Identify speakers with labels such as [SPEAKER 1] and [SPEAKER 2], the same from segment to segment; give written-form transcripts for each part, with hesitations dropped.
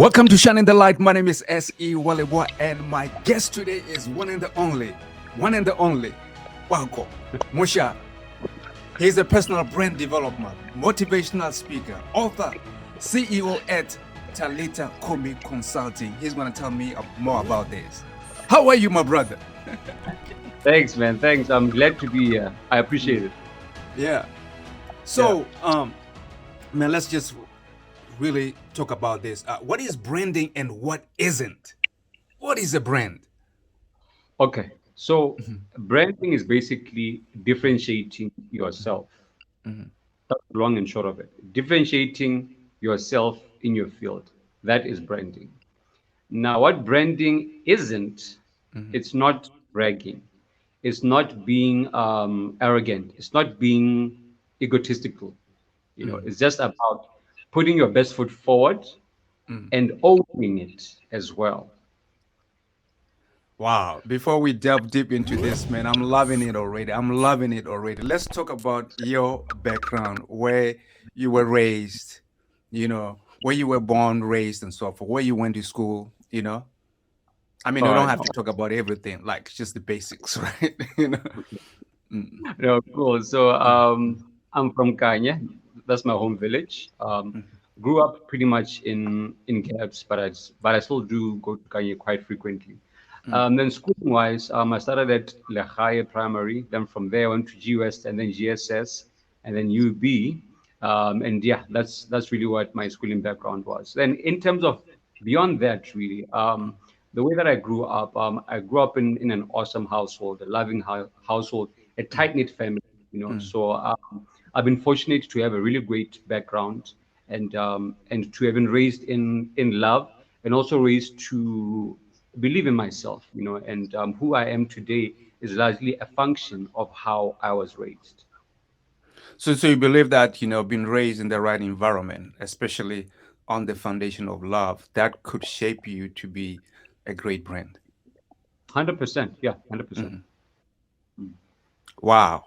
[SPEAKER 1] Welcome to Shining the Light. My name is S.E. Walibwa, and my guest today is one and the only, Pako Moshaga. He's a personal brand development, motivational speaker, author, CEO at Talita Komi Consulting. He's going to tell me more about this. How are you, my brother?
[SPEAKER 2] Thanks, man. Thanks. I'm glad to be here. I appreciate it.
[SPEAKER 1] Yeah. So, man, let's just really talk about this. What is branding and what isn't? What is a brand?
[SPEAKER 2] Okay. So branding is basically differentiating yourself. That's long and short of it. Differentiating yourself in your field. That is branding. Now, what branding isn't, it's not bragging. It's not being arrogant. It's not being egotistical. It's just about putting your best foot forward and owning it as well.
[SPEAKER 1] Wow. Before we delve deep into this, man, I'm loving it already. Let's talk about your background, where you were raised, where you were born, raised, and so forth, where you went to school, I mean, we don't have to talk about everything, like just the basics, right?
[SPEAKER 2] No, cool. So I'm from Kenya. That's my home village. Grew up pretty much in Gabz, but I still do go to Kenya quite frequently. Then schooling wise, I started at Lehigh Primary. Then from there I went to GUS and then GSS and then UB. And yeah, that's really what my schooling background was. Then in terms of beyond that, really, the way that I grew up in an awesome household, a loving household, a tight-knit family, So I've been fortunate to have a really great background and to have been raised in love and also raised to believe in myself, and who I am today is largely a function of how I was raised.
[SPEAKER 1] So you believe that, being raised in the right environment, especially on the foundation of love, that could shape you to be a great brand?
[SPEAKER 2] 100%. Yeah, 100%.
[SPEAKER 1] Wow.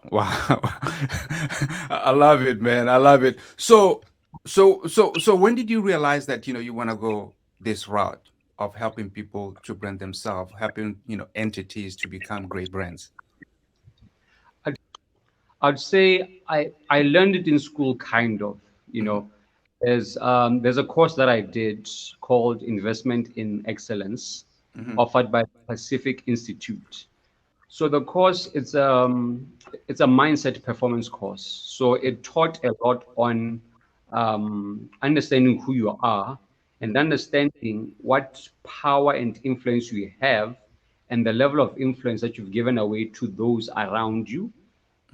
[SPEAKER 1] I love it, man. I love it. So when did you realize that, you want to go this route of helping people to brand themselves, helping, entities to become great brands?
[SPEAKER 2] I'd say I learned it in school, kind of. There's a course that I did called Investment in Excellence, offered by Pacific Institute. So the course it's a mindset performance course. So it taught a lot on understanding who you are and understanding what power and influence you have and the level of influence that you've given away to those around you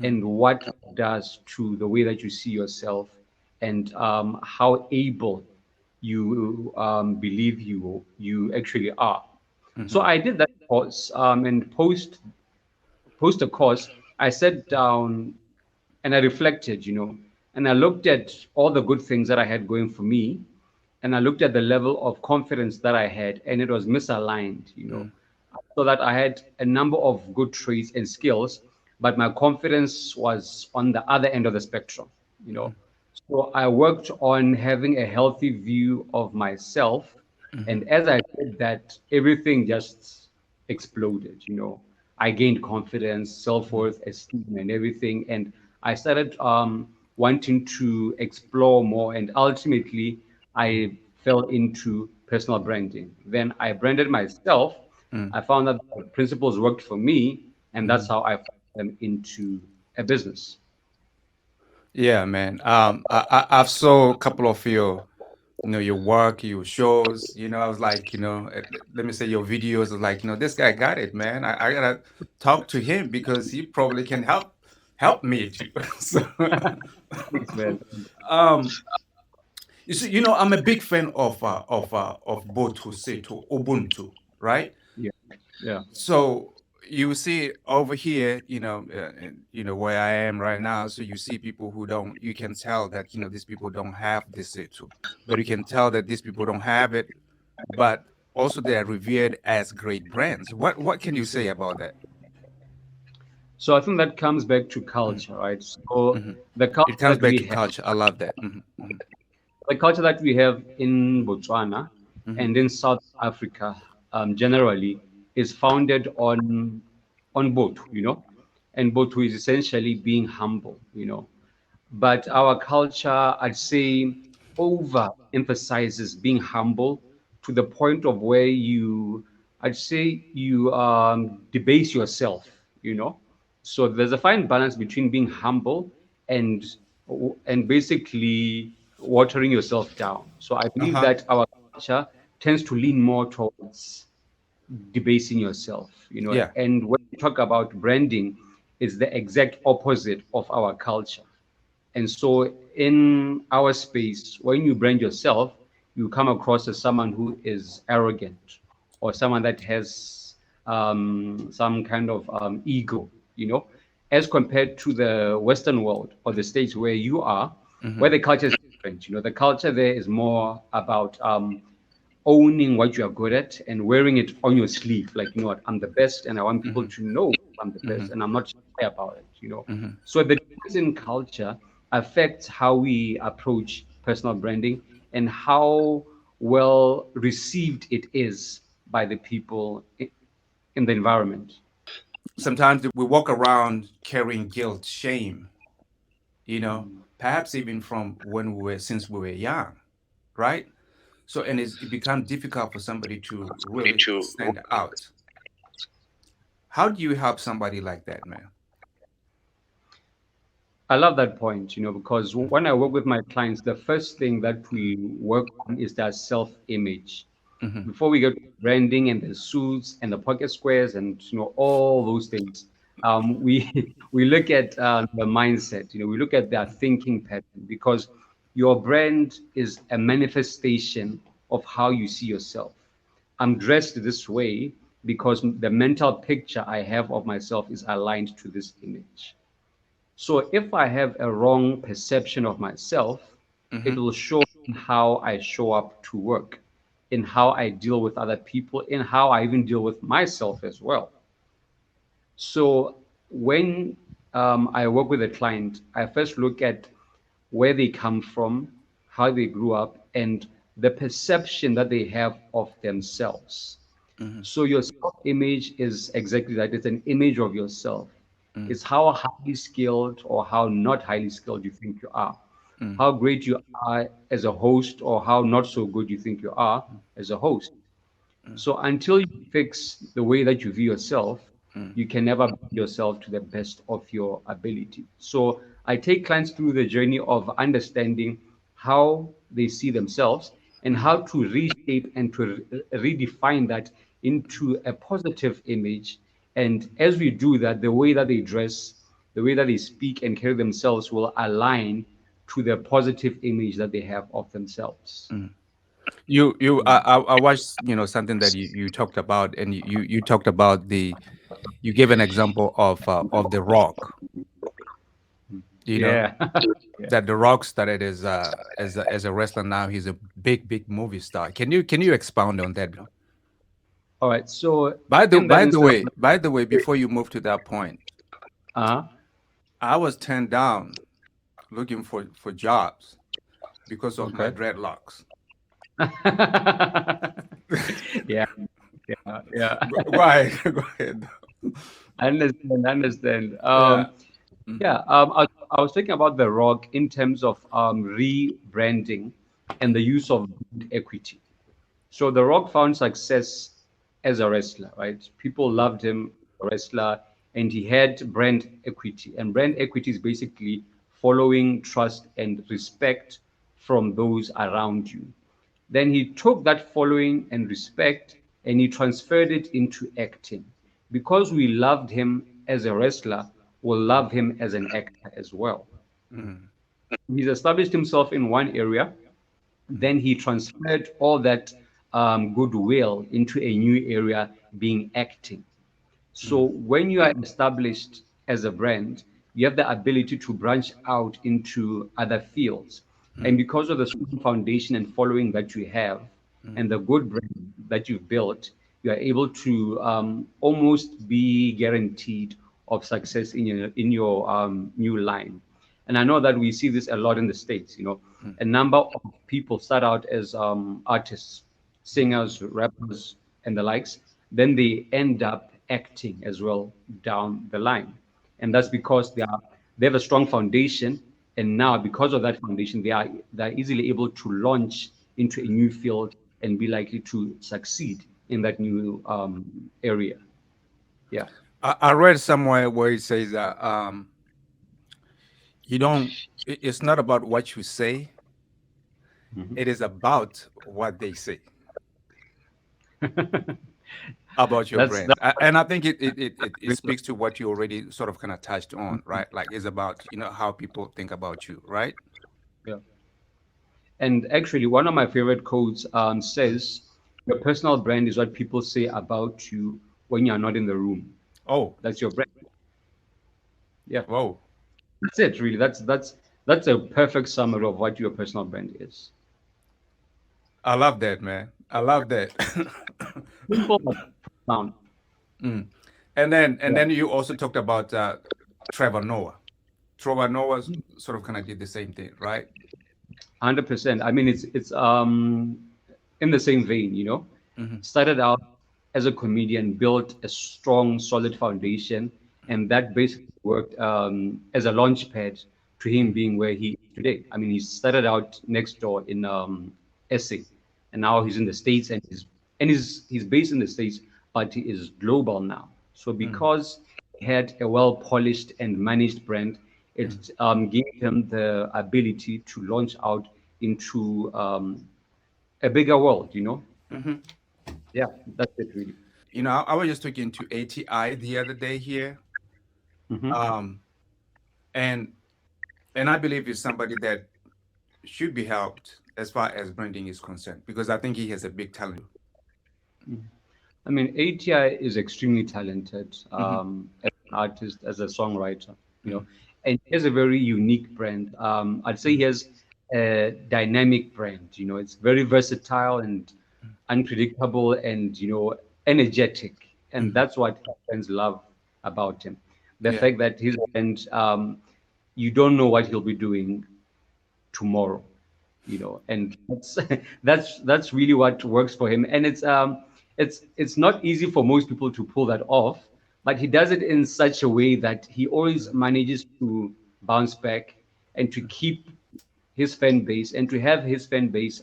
[SPEAKER 2] and what it does to the way that you see yourself and how able you believe you actually are. So I did that course and post the course, I sat down and I reflected, and I looked at all the good things that I had going for me, and I looked at the level of confidence that I had, and it was misaligned, so that I had a number of good traits and skills, but my confidence was on the other end of the spectrum, So I worked on having a healthy view of myself, and as I did that, everything just exploded, I gained confidence, self-worth, esteem, and everything. And I started wanting to explore more. And ultimately, I fell into personal branding. Then I branded myself. I found that the principles worked for me. And that's how I found them into a business.
[SPEAKER 1] Yeah, man. I've saw a couple of your work, your shows, I was like, let me say your videos. I was like, this guy got it, man. I gotta talk to him because he probably can help me too. So,
[SPEAKER 2] Thanks, man.
[SPEAKER 1] you see, I'm a big fan of both who say to Ubuntu, right?
[SPEAKER 2] Yeah. Yeah.
[SPEAKER 1] So you see over here, where I am right now. So you see people who don't. You can tell that these people don't have this too, but you can tell that these people don't have it. But also they are revered as great brands. What can you say about that?
[SPEAKER 2] So I think that comes back to culture, right? So the
[SPEAKER 1] It
[SPEAKER 2] culture
[SPEAKER 1] comes
[SPEAKER 2] that
[SPEAKER 1] back
[SPEAKER 2] we
[SPEAKER 1] to
[SPEAKER 2] have,
[SPEAKER 1] culture. I love that.
[SPEAKER 2] the culture that we have in Botswana and in South Africa, generally, is founded on both, and both is essentially being humble. But our culture, I'd say, over emphasizes being humble to the point of where I'd say you debase yourself. So there's a fine balance between being humble and and basically watering yourself down. So I believe
[SPEAKER 1] Uh-huh.
[SPEAKER 2] that our culture tends to lean more towards debasing yourself.
[SPEAKER 1] Yeah.
[SPEAKER 2] And when we talk about branding, it's the exact opposite of our culture. And so, in our space, when you brand yourself, you come across as someone who is arrogant or someone that has some kind of ego, as compared to the Western world or the States where you are, where the culture is different. The culture there is more about owning what you are good at and wearing it on your sleeve. Like, what, I'm the best, and I want people to know I'm the best, and I'm not shy about it. So the difference in culture affects how we approach personal branding and how well received it is by the people in the environment.
[SPEAKER 1] Sometimes we walk around carrying guilt, shame, perhaps even from when since we were young, right? So, and it becomes difficult for somebody to really stand out. How do you help somebody like that, man?
[SPEAKER 2] I love that point, because when I work with my clients, the first thing that we work on is their self-image.
[SPEAKER 1] Mm-hmm.
[SPEAKER 2] Before we get to branding and the suits and the pocket squares and all those things, we we look at the mindset. We look at their thinking pattern, because your brand is a manifestation of how you see yourself. I'm dressed this way because the mental picture I have of myself is aligned to this image. So if I have a wrong perception of myself, it
[SPEAKER 1] Mm-hmm.
[SPEAKER 2] will show in how I show up to work, in how I deal with other people, in how I even deal with myself as well. So when I work with a client, I first look at where they come from, how they grew up, and the perception that they have of themselves.
[SPEAKER 1] Mm-hmm.
[SPEAKER 2] So your self-image is exactly that. It's an image of yourself. It's how highly skilled or how not highly skilled you think you are,
[SPEAKER 1] Mm-hmm.
[SPEAKER 2] how great you are as a host or how not so good you think you are as a host. So until you fix the way that you view yourself, you can never bring yourself to the best of your ability. So I take clients through the journey of understanding how they see themselves and how to reshape and to redefine that into a positive image. And as we do that, the way that they dress, the way that they speak and carry themselves will align to the positive image that they have of themselves.
[SPEAKER 1] I watched something that you talked about, and you talked about you gave an example of the Rock. You know
[SPEAKER 2] Yeah. Yeah.
[SPEAKER 1] that the Rock started as a wrestler. Now he's a big movie star. Can you expound on that, bro?
[SPEAKER 2] All right. So
[SPEAKER 1] By the
[SPEAKER 2] in that
[SPEAKER 1] by the
[SPEAKER 2] instance,
[SPEAKER 1] way, by the way, before you move to that point,
[SPEAKER 2] uh,
[SPEAKER 1] I was turned down looking for jobs because of my
[SPEAKER 2] okay.
[SPEAKER 1] dreadlocks.
[SPEAKER 2] Yeah, yeah, yeah.
[SPEAKER 1] Go ahead, go ahead.
[SPEAKER 2] I understand, I understand.
[SPEAKER 1] Yeah. Mhm.
[SPEAKER 2] Yeah, I was talking about The Rock in terms of rebranding and the use of brand equity. So The Rock found success as a wrestler, right? People loved him as a wrestler, and he had brand equity. And brand equity is basically following, trust, and respect from those around you. Then he took that following and respect and he transferred it into acting. Because we loved him as a wrestler, we'll love him as an actor as well.
[SPEAKER 1] Mhm.
[SPEAKER 2] He's established himself in one area, then he transferred all that goodwill into a new area, being acting. So when you are established as a brand, you have the ability to branch out into other fields. And because of the strong foundation and following that you have and the good brand that you've built, you are able to almost be guaranteed of success in your new line. And I know that we see this a lot in the States. A number of people start out as artists singers, rappers, and the likes, then they end up acting as well down the line. And that's because they have a strong foundation. And now, because of that foundation, they're easily able to launch into a new field and be likely to succeed in that new area. Yeah.
[SPEAKER 1] I read somewhere where it says that you don't. It's not about what you say;
[SPEAKER 2] Mhm.
[SPEAKER 1] it is about what they say about your
[SPEAKER 2] That's
[SPEAKER 1] brand. And I think it
[SPEAKER 2] really,
[SPEAKER 1] speaks to what you already sort of kind of touched on, right? Like it's about how people think about you, right?
[SPEAKER 2] yeah. And actually, one of my favorite quotes says, "Your personal brand is what people say about you when you're not in the room.
[SPEAKER 1] Oh,
[SPEAKER 2] That's your brand." Yeah,
[SPEAKER 1] whoa!
[SPEAKER 2] that's it. Really, that's a perfect summary of what your personal brand is.
[SPEAKER 1] I love that, man. I love that.
[SPEAKER 2] Simple but profound.
[SPEAKER 1] Mm. And then
[SPEAKER 2] Yeah,
[SPEAKER 1] you also talked about Trevor Noah. Trevor Noah sort of kind of did the same thing, right?
[SPEAKER 2] 100%. I mean, it's in the same vein.
[SPEAKER 1] Hmm.
[SPEAKER 2] Started out as a comedian, built a strong, solid foundation, and that basically worked as a launch pad to him being where he is today. I mean, he started out next door in SA, and now he's in the States, and he's based in the States, but he is global now. So because he had a well polished and managed brand, it gave him the ability to launch out into a bigger world.
[SPEAKER 1] Hmm.
[SPEAKER 2] Yeah, that's it really.
[SPEAKER 1] I was just talking to ATI the other day here,
[SPEAKER 2] Hmm.
[SPEAKER 1] um, and and I believe he's somebody that should be helped as far as branding is concerned because I think he has a big talent.
[SPEAKER 2] I mean, ATI is extremely talented
[SPEAKER 1] Hmm.
[SPEAKER 2] as an artist, as a songwriter, you
[SPEAKER 1] Hmm.
[SPEAKER 2] know, and he has a very unique brand. I'd say he has a dynamic brand. It's very versatile and unpredictable and energetic, and
[SPEAKER 1] Hmm.
[SPEAKER 2] that's what fans love about him. The
[SPEAKER 1] Yeah.
[SPEAKER 2] fact that his brand, you don't know what he'll be doing tomorrow, and that's really what works for him. And it's not easy for most people to pull that off, but he does it in such a way that he always manages to bounce back and to keep his fan base and to have his fan base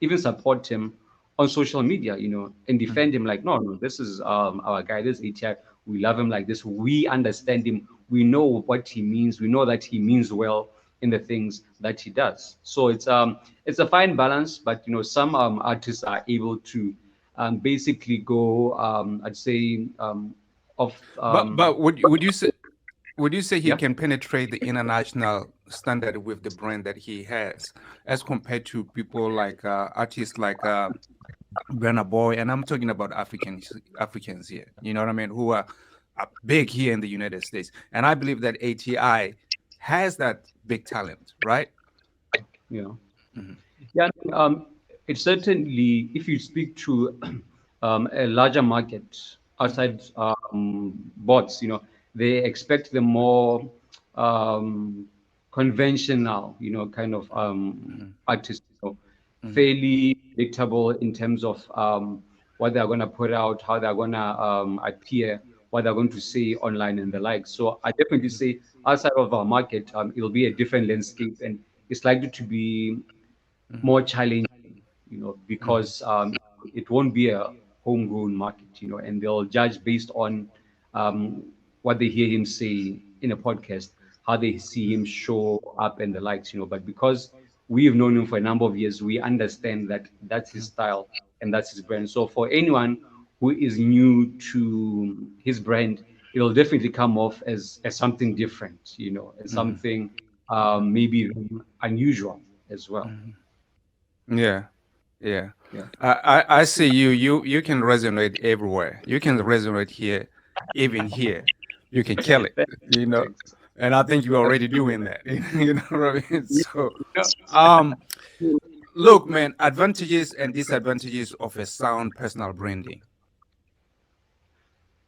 [SPEAKER 2] even support him on social media, and defend him like, no, no, this is our guy, this ATI. We love him like this. We understand him. We know what he means. We know that he means well in the things that he does. So it's a fine balance, but some artists are able to basically go, I'd say, off.
[SPEAKER 1] But would you say he
[SPEAKER 2] Yeah.
[SPEAKER 1] can penetrate the international standard with the brand that he has, as compared to people like artists like Burna Boy, and I'm talking about Africans here. You know what I mean? Who are big here in the United States, and I believe that ATI has that big talent, right?
[SPEAKER 2] Yeah.
[SPEAKER 1] Hmm.
[SPEAKER 2] Yeah, it's certainly, if you speak to a larger market outside bots, they expect the more um, conventional, kind of
[SPEAKER 1] Hmm.
[SPEAKER 2] artists,
[SPEAKER 1] Hmm.
[SPEAKER 2] fairly predictable in terms of what they're going to put out, how they're going to appear, what they're going to say online and the like. So I definitely say outside of our market, it'll be a different landscape, and it's likely to be
[SPEAKER 1] Hmm.
[SPEAKER 2] more challenging,
[SPEAKER 1] Hmm.
[SPEAKER 2] because it won't be a homegrown market, and they'll judge based on um, what they hear him say in a podcast, how they see him show up and the likes, But because we've known him for a number of years, we understand that that's his style and that's his brand. So for anyone who is new to his brand, it'll definitely come off as something different, as
[SPEAKER 1] Hmm.
[SPEAKER 2] something maybe unusual as well.
[SPEAKER 1] Hmm. Yeah, yeah.
[SPEAKER 2] Yeah.
[SPEAKER 1] I see you can resonate everywhere. You can resonate here, even here. You can kill it, you know.
[SPEAKER 2] Thanks.
[SPEAKER 1] And I think you're
[SPEAKER 2] I
[SPEAKER 1] already
[SPEAKER 2] appreciate
[SPEAKER 1] doing
[SPEAKER 2] that.
[SPEAKER 1] that. You know what I mean?
[SPEAKER 2] Yeah,
[SPEAKER 1] So,
[SPEAKER 2] yeah.
[SPEAKER 1] um, look, man, advantages and disadvantages of a sound personal branding.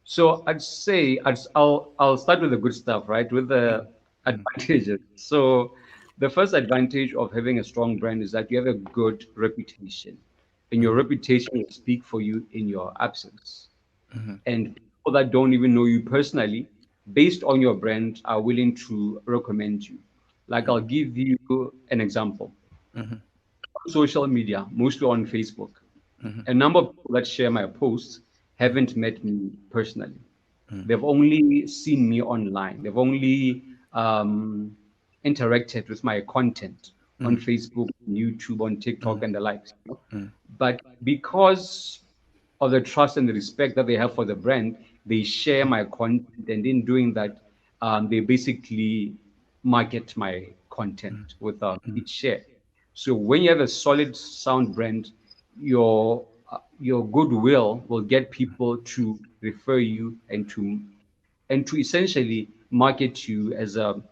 [SPEAKER 2] So I'd say I'll start with the good stuff, right? With the
[SPEAKER 1] Mm, mm,
[SPEAKER 2] advantages. So the first advantage of having a strong brand is that you have a good reputation. and your reputation will speak for you in your absence. And people that don't even know you personally, based on your brand, are willing to recommend you. Like I'll give you an example. On social media, mostly on Facebook, a number of people that share my posts haven't met me personally. They've only seen me online. They've only interacted with my content on Facebook, YouTube, on TikTok, and the likes. But because of the trust and the respect that they have for the brand, they share my content, and in doing that, they basically market my content with each share. So when you have a solid, sound brand, your goodwill will get people to refer you and to essentially market you as a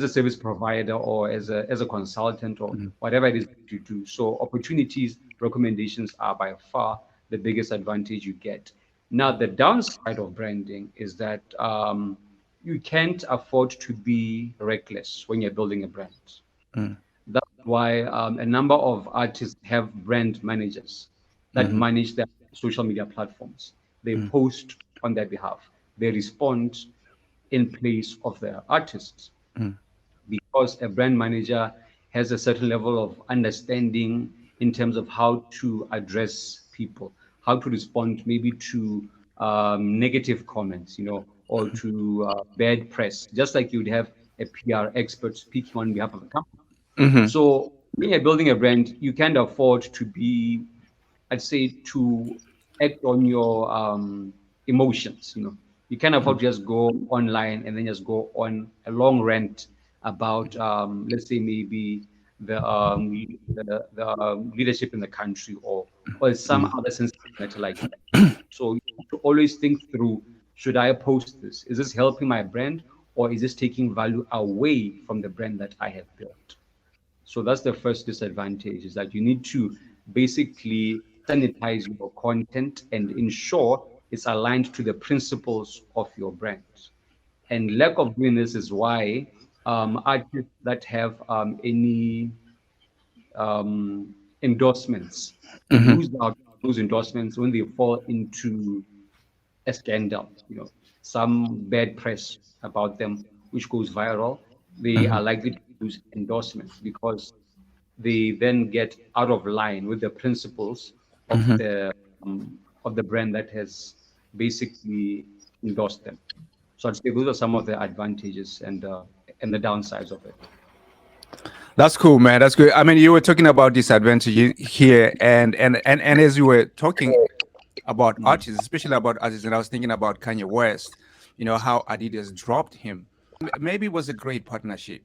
[SPEAKER 2] service provider or as a consultant or whatever it is that you do. So opportunities, recommendations are by far the biggest advantage you get. Now, the downside of branding is that you can't afford to be reckless when you're building a brand. That's why a number of artists have brand managers that manage their social media platforms. They post on their behalf. They respond in place of the artists because a brand manager has a certain level of understanding in terms of how to address people, how to respond maybe to negative comments, or to bad press, just like you'd have a PR expert speaking on behalf of a company. So when you're building a brand, you can't afford to be, I'd say, to act on your emotions. You can't afford to just go online and then just go on a long rant about, let's say, maybe the leadership in the country or some other sensitive matter like that. So you have to always think through: should I post this? Is this helping my brand, or is this taking value away from the brand that I have built? So that's the first disadvantage, is that you need to basically sanitize your content and ensure it's aligned to the principles of your brand. And lack of doing this is why artists that have any endorsements lose out on those endorsements when they fall into a scandal, some bad press about them, which goes viral. They are likely to lose endorsements because they then get out of line with the principles of the brand that has basically endorsed them. So I'd say those are some of the advantages and the downsides of it.
[SPEAKER 1] That's cool, man. That's good. I mean, you were talking about disadvantage here, and as you were talking about artists, especially about artists, and I was thinking about Kanye West. How Adidas dropped him. Maybe it was a great partnership,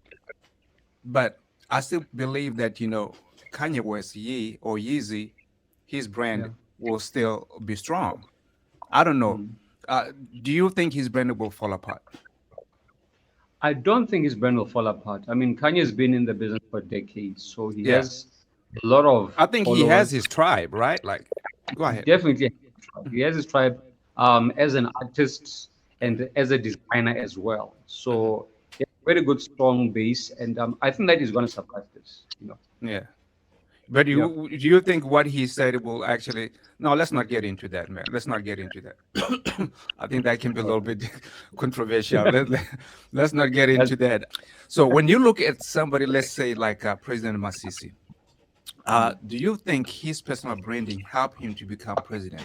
[SPEAKER 1] but I still believe that Kanye West, Yeezy, his
[SPEAKER 2] Yeah.
[SPEAKER 1] brand will still be strong. I don't know. Uh, do you think his brand will fall apart?
[SPEAKER 2] I don't think his brand will fall apart. I mean, Kanye's been in the business for decades, so he
[SPEAKER 1] Yeah,
[SPEAKER 2] has a lot of
[SPEAKER 1] I think he
[SPEAKER 2] followers.
[SPEAKER 1] has his tribe, right? Like, go
[SPEAKER 2] He
[SPEAKER 1] ahead.
[SPEAKER 2] definitely has his tribe. He has his tribe as an artist and as a designer as well. So he has a very good, strong base, and I think that he's going to survive this.
[SPEAKER 1] Yeah. But
[SPEAKER 2] Yeah.
[SPEAKER 1] do you think what he said will actually? No, let's not get into that, man. Let's not get into that. I think that can be a little bit controversial. Let's not get
[SPEAKER 2] That's,
[SPEAKER 1] into that. So when you look at somebody, let's say like President Masisi, do you think his personal branding helped him to become president?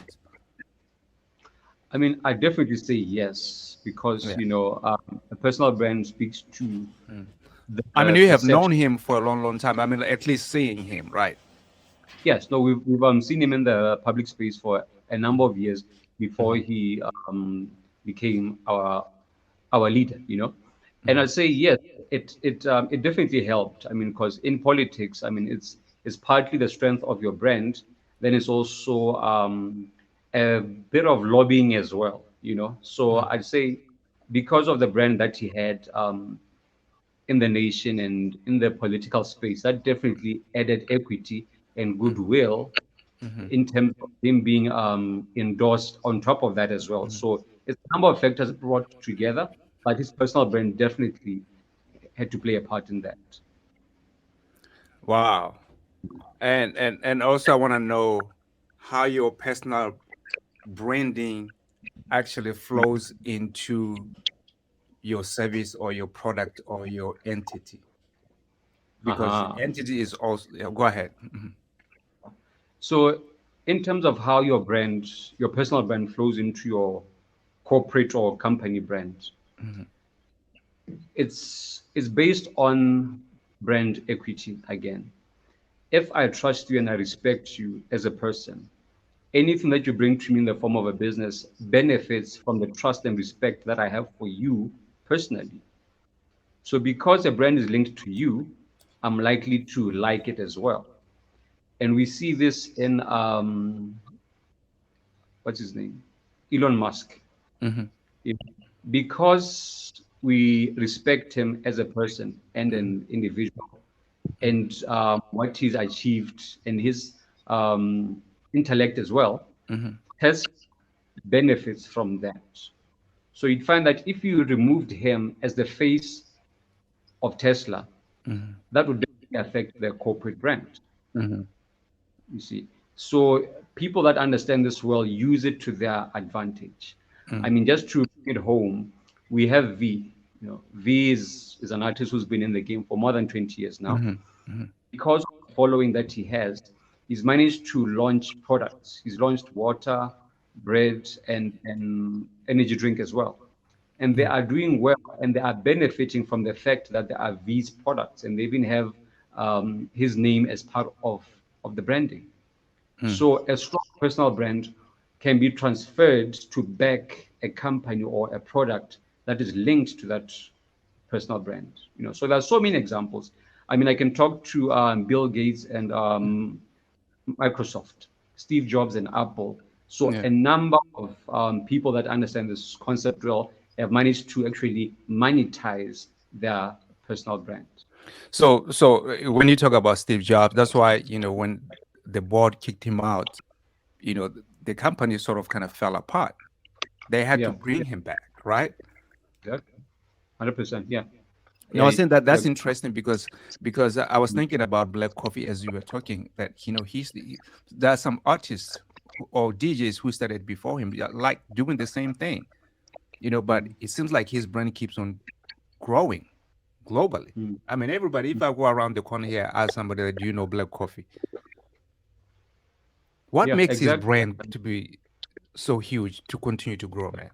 [SPEAKER 2] I mean, I definitely say yes because
[SPEAKER 1] Yeah.
[SPEAKER 2] a personal brand speaks to
[SPEAKER 1] I mean,
[SPEAKER 2] the
[SPEAKER 1] you have known
[SPEAKER 2] perception.
[SPEAKER 1] him for a long, long time. I mean, at least seeing him, right?
[SPEAKER 2] Yes, no, we've seen him in the public space for a number of years before he became our leader. And I'd say yes, it definitely helped. I mean, because in politics, I mean, it's partly the strength of your brand, then it's also a bit of lobbying as well. So I'd say because of the brand that he had in the nation and in the political space, that definitely added equity and goodwill in terms of him being endorsed on top of that as well. So it's a number of factors brought together, but his personal brand definitely had to play a part in that.
[SPEAKER 1] Wow. And also, I want to know. how your personal branding actually flows into your service or your product or your entity, because
[SPEAKER 2] Uh-huh.
[SPEAKER 1] entity is also, yeah, go ahead.
[SPEAKER 2] So, in terms of how your brand, your personal brand flows into your corporate or company brand, it's based on brand equity again. If I trust you and I respect you as a person, anything that you bring to me in the form of a business benefits from the trust and respect that I have for you personally. So because a brand is linked to you, I'm likely to like it as well. And we see this in what's his name? Elon Musk.
[SPEAKER 1] Hmm.
[SPEAKER 2] You know, because we respect him as a person and
[SPEAKER 1] Hmm.
[SPEAKER 2] an individual, and what he's achieved and his intellect as well,
[SPEAKER 1] Hmm.
[SPEAKER 2] has benefits from that. So you'd find that if you removed him as the face of Tesla,
[SPEAKER 1] Hmm.
[SPEAKER 2] that would definitely affect their corporate brand.
[SPEAKER 1] Hmm.
[SPEAKER 2] You see, so people that understand this well use it to their advantage. I mean, just to bring it home, we have V. You know, V is an artist who's been in the game for more than 20 years now.
[SPEAKER 1] Hmm. Hmm.
[SPEAKER 2] Because of the following that he has, he's managed to launch products. He's launched water, bread, and energy drink as well. And they are doing well, and they are benefiting from the fact that there are these products, and they even have his name as part of the branding. So a strong personal brand can be transferred to back a company or a product that is linked to that personal brand. You know, so there's so many examples. I mean, I can talk to Bill Gates and Microsoft, Steve Jobs and Apple. So
[SPEAKER 1] Yeah.
[SPEAKER 2] a number of people that understand this concept well have managed to actually monetize their personal brand.
[SPEAKER 1] So when you talk about Steve Jobs, that's why, when the board kicked him out, the company sort of kind of fell apart. They had to
[SPEAKER 2] Yeah,
[SPEAKER 1] bring him back, right?
[SPEAKER 2] exactly. 100%. Yeah,
[SPEAKER 1] No, I
[SPEAKER 2] yeah,
[SPEAKER 1] was saying that
[SPEAKER 2] yeah.
[SPEAKER 1] that's interesting because I was thinking about black coffee as you were talking. That there are some artists or DJs who started before him, yeah, like doing the same thing, but it seems like his brand keeps on growing globally.
[SPEAKER 2] Mm.
[SPEAKER 1] I mean, everybody. If I go around the corner here, ask somebody, "Do you know black coffee?" What
[SPEAKER 2] Yeah,
[SPEAKER 1] makes his
[SPEAKER 2] exactly.
[SPEAKER 1] brand to be so huge to continue to grow, man?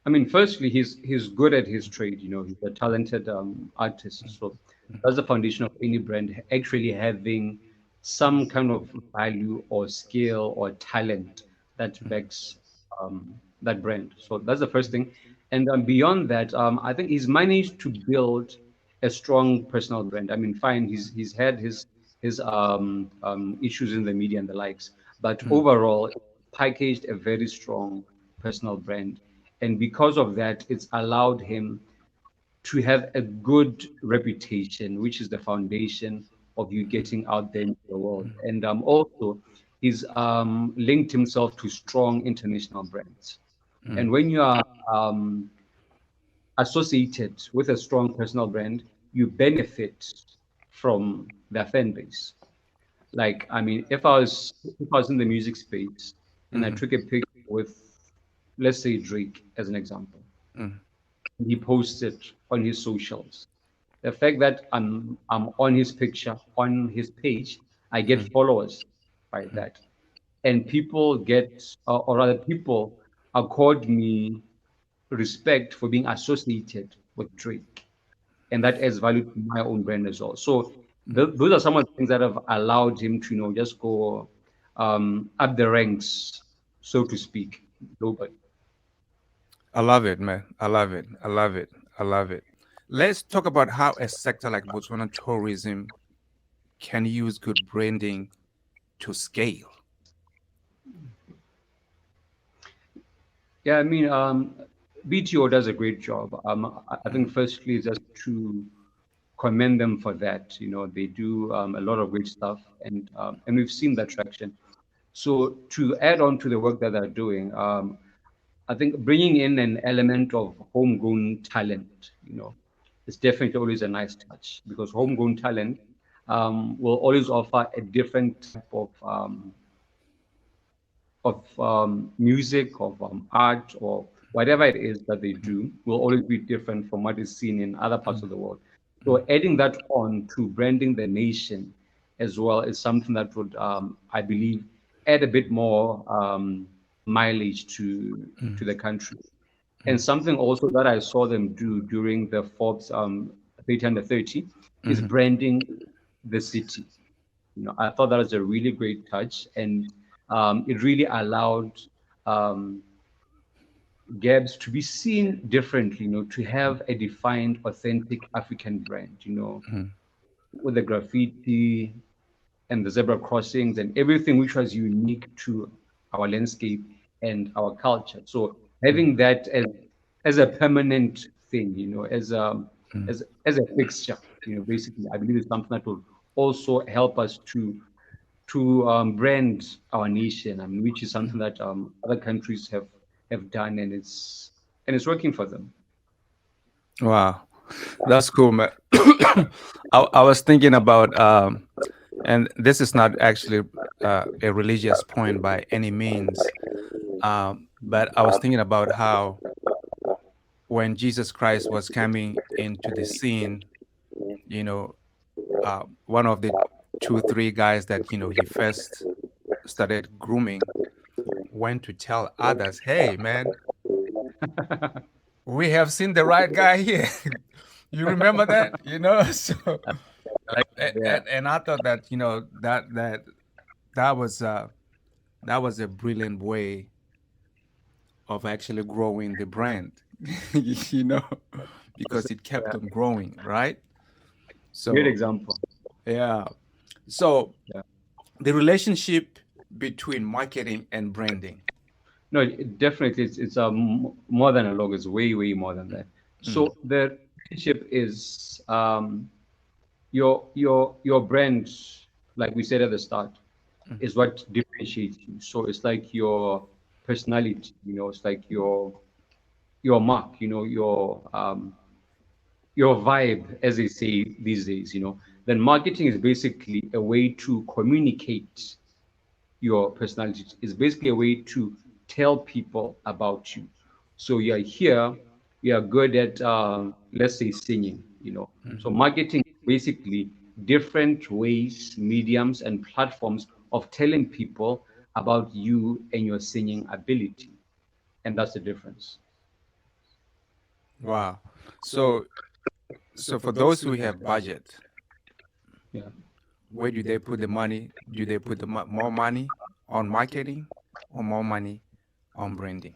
[SPEAKER 2] I mean, firstly, he's good at his trade. You know, he's a talented artist. So that's the foundation of any brand, actually having some kind of value or skill or talent that backs that brand. So that's the first thing. And beyond that, I think he's managed to build a strong personal brand. I mean, fine, he's had his issues in the media and the likes, but overall, it packaged a very strong personal brand, and because of that, it's allowed him to have a good reputation, which is the foundation of you getting out there into the world. And also, he's linked himself to strong international brands. And when you are um, associated with a strong personal brand, you benefit from their fan base. Like, I mean, if I was in the music space and I
[SPEAKER 1] Mm-hmm.
[SPEAKER 2] took a picture with, let's say, Drake as an example,
[SPEAKER 1] Mm-hmm.
[SPEAKER 2] he posted on his socials. The fact that I'm on his picture on his page, I get followers by that, and people get, or rather, people accord me respect for being associated with Drake, and that adds value to my own brand as well. So those are some of the things that have allowed him to, just go up the ranks, so to speak, globally.
[SPEAKER 1] I love it, man. I love it. I love it. I love it. Let's talk about how a sector like Botswana tourism can use good branding to scale.
[SPEAKER 2] Yeah, I mean, BTO does a great job. I think firstly, just to commend them for that. You know, they do a lot of great stuff, and we've seen that traction. So to add on to the work that they're doing, I think bringing in an element of homegrown talent, is definitely always a nice touch, because homegrown talent will always offer a different type of music, of art, or whatever it is that they do will always be different from what is seen in other parts of the world. So adding that on to branding the nation as well is something that would, I believe, add a bit more mileage to the country. And something also that I saw them do during the Forbes 30 under 30 is branding the city. I thought that was a really great touch, and it really allowed um, Gabs to be seen differently, to have a defined, authentic African brand, with the graffiti and the zebra crossings and everything which was unique to our landscape and our culture. So having that as a permanent thing, as a fixture, basically, I believe it's something that will also help us to brand our nation. I mean, which is something that other countries have done, and it's working for them.
[SPEAKER 1] Wow, that's cool, man. I was thinking about, and this is not actually a religious point by any means, but I was thinking about how when Jesus Christ was coming into the scene, you know, one of the two, three guys that he first started grooming went to tell others, "Hey, man, we have seen the right guy here." You remember that, So,
[SPEAKER 2] Yeah.
[SPEAKER 1] and I thought that that was a brilliant way of actually growing the brand, you know, because it kept
[SPEAKER 2] Yeah.
[SPEAKER 1] on growing, right?
[SPEAKER 2] Great
[SPEAKER 1] So,
[SPEAKER 2] example.
[SPEAKER 1] yeah. So,
[SPEAKER 2] Yeah.
[SPEAKER 1] the relationship between marketing and branding.
[SPEAKER 2] No, definitely, it's more than a logo. It's way more than that.
[SPEAKER 1] Mm,
[SPEAKER 2] So the relationship is your brand, like we said at the start, is what differentiates you. So it's like your personality. It's like your mark. Your vibe, as they say these days. Then marketing is basically a way to communicate your personality. Is basically a way to tell people about you. So you're here, you are good at, let's say, singing. So marketing is basically different ways, mediums, and platforms of telling people about you and your singing ability. And that's the difference.
[SPEAKER 1] wow. So, for those who have budget,
[SPEAKER 2] Yeah.
[SPEAKER 1] where do they put the money? Do they put more money on marketing or more money on branding?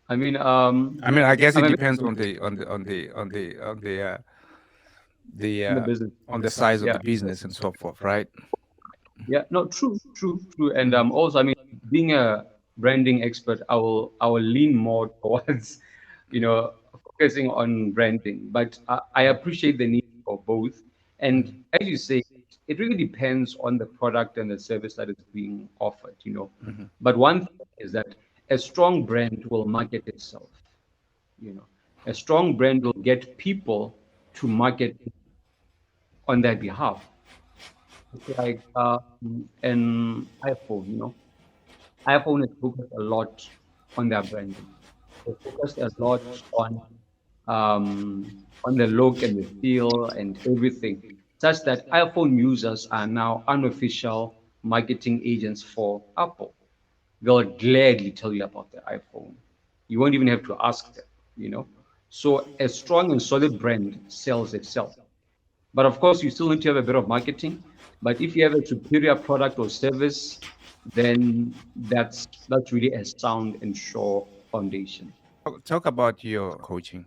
[SPEAKER 2] I mean,
[SPEAKER 1] I mean, I guess
[SPEAKER 2] I
[SPEAKER 1] it
[SPEAKER 2] mean,
[SPEAKER 1] depends on
[SPEAKER 2] the business.
[SPEAKER 1] the size of
[SPEAKER 2] Yeah.
[SPEAKER 1] the business and so forth, right?
[SPEAKER 2] Yeah, no, true. And also, I mean, being a branding expert, I will lean more towards, focusing on branding. But I appreciate the need for both. And as you say, it really depends on the product and the service that is being offered. But one thing is that a strong brand will market itself. You know, a strong brand will get people to market on their behalf. It's like an iPhone. iPhone is focused a lot on their branding. They focused a lot on the look and the feel and everything, such that iPhone users are now unofficial marketing agents for Apple. They'll gladly tell you about the iPhone. You won't even have to ask them. So a strong and solid brand sells itself. But of course, you still need to have a bit of marketing. But if you have a superior product or service, then that's really a sound and sure foundation.
[SPEAKER 1] Talk about your coaching.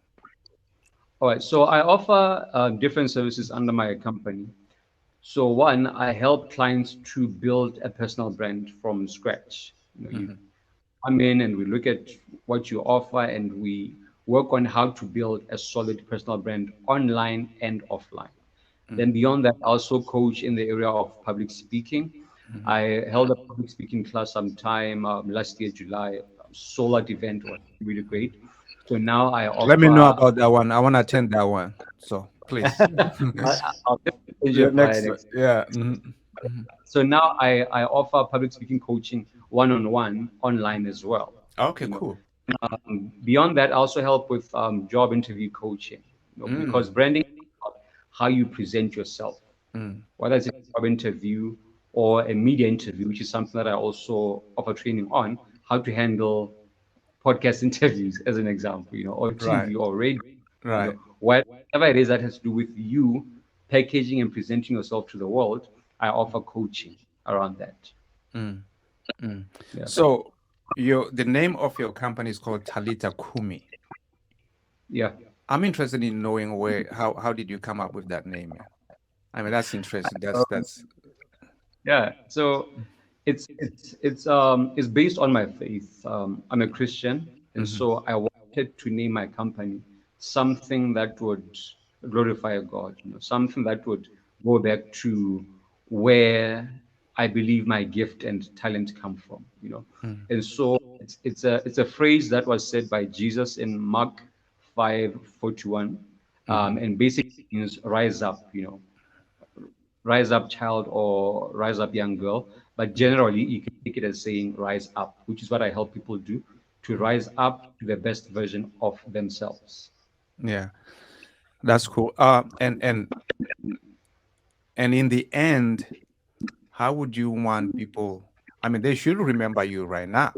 [SPEAKER 2] All right. So I offer different services under my company. So one, I help clients to build a personal brand from scratch. You come in and we look at what you offer, and we work on how to build a solid personal brand online and offline. Then beyond that, I also coach in the area of public speaking. I held a public speaking class sometime last year, July. Sold out event was really great. So now I
[SPEAKER 1] Let me know
[SPEAKER 2] offer.
[SPEAKER 1] about that one. I want to attend that one. So please.
[SPEAKER 2] I'll definitely send you
[SPEAKER 1] Yeah,
[SPEAKER 2] a flyer
[SPEAKER 1] next.
[SPEAKER 2] next.
[SPEAKER 1] Yeah.
[SPEAKER 2] So now I offer public speaking coaching one-on-one online as well.
[SPEAKER 1] Okay, cool.
[SPEAKER 2] Beyond that, I also help with job interview coaching, because branding is about how you present yourself, whether it's a job interview or a media interview, which is something that I also offer training on, how to handle podcast interviews, as an example, or TV or radio,
[SPEAKER 1] Right.
[SPEAKER 2] whatever it is that has to do with you packaging and presenting yourself to the world. I offer coaching around that. Yeah.
[SPEAKER 1] So the name of your company is called Talita Kumi.
[SPEAKER 2] Yeah.
[SPEAKER 1] I'm interested in knowing how did you come up with that name? I mean, that's interesting. That's
[SPEAKER 2] Yeah. So it's based on my faith. I'm a Christian, and so I wanted to name my company something that would glorify God, something that would go back to where I believe my gift and talent come from, And so it's a phrase that was said by Jesus in Mark 5:41, and basically means rise up, rise up child or rise up young girl. But generally, you can take it as saying rise up, which is what I help people do, to rise up to the best version of themselves.
[SPEAKER 1] Yeah, that's cool. And in the end, how would you want people? I mean, they should remember you right now.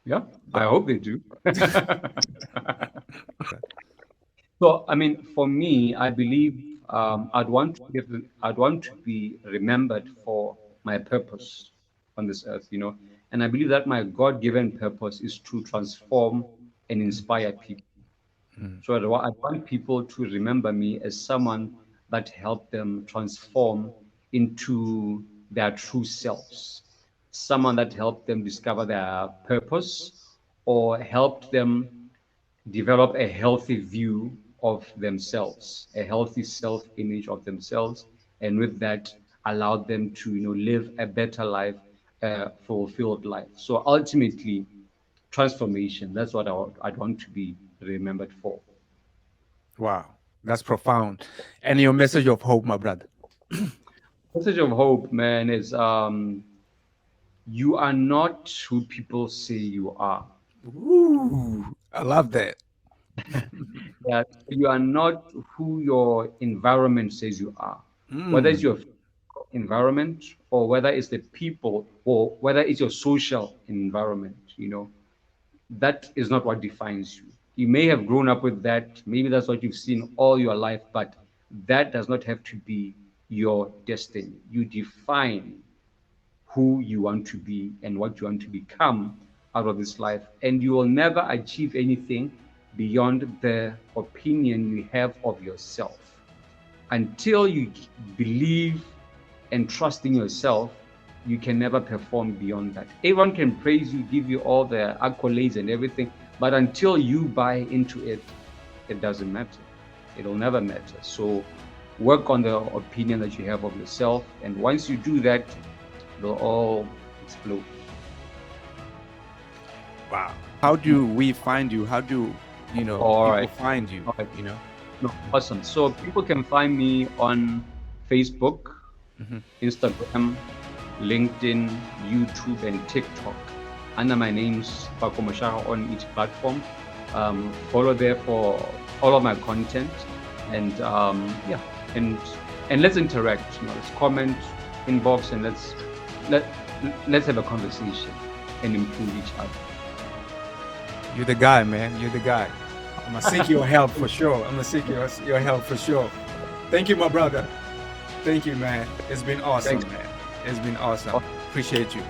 [SPEAKER 2] Yeah, I hope they do. So, I mean, for me, I believe I'd want to be remembered for my purpose on this earth, and I believe that my God-given purpose is to transform and inspire people. So I want people to remember me as someone that helped them transform into their true selves, someone that helped them discover their purpose or helped them develop a healthy view of themselves, a healthy self-image of themselves, and with that allowed them to live a better life, a fulfilled life. So ultimately, transformation, that's what I'd want to be remembered for.
[SPEAKER 1] Wow, that's profound. And your message of hope, my brother.
[SPEAKER 2] Message of hope, man, is you are not who people say you are.
[SPEAKER 1] Ooh, I love that.
[SPEAKER 2] Yeah, you are not who your environment says you are. Whether it's your environment or whether it's the people or whether it's your social environment, that is not what defines you. You may have grown up with that. Maybe that's what you've seen all your life, but that does not have to be your destiny. You define who you want to be and what you want to become out of this life. And you will never achieve anything beyond the opinion you have of yourself. Until you believe and trust in yourself, you can never perform beyond that. Everyone can praise you, give you all the accolades and everything, but until you buy into it, it doesn't matter. It'll never matter. So work on the opinion that you have of yourself, and once you do that, it'll all explode.
[SPEAKER 1] Wow. How do we find you? How do people find you?
[SPEAKER 2] All right. No, awesome. So people can find me on Facebook, Instagram, LinkedIn, YouTube, and TikTok under my name's Pako Moshaga on each platform. Follow there for all of my content, and and let's interact. Let's comment, inbox, and let's have a conversation and improve each other.
[SPEAKER 1] You're the guy, man. You're the guy. I'm gonna seek your help for sure. I'm gonna seek your help for sure. Thank you, my brother. Thank you, man. It's been awesome, man. It's been awesome. Appreciate you.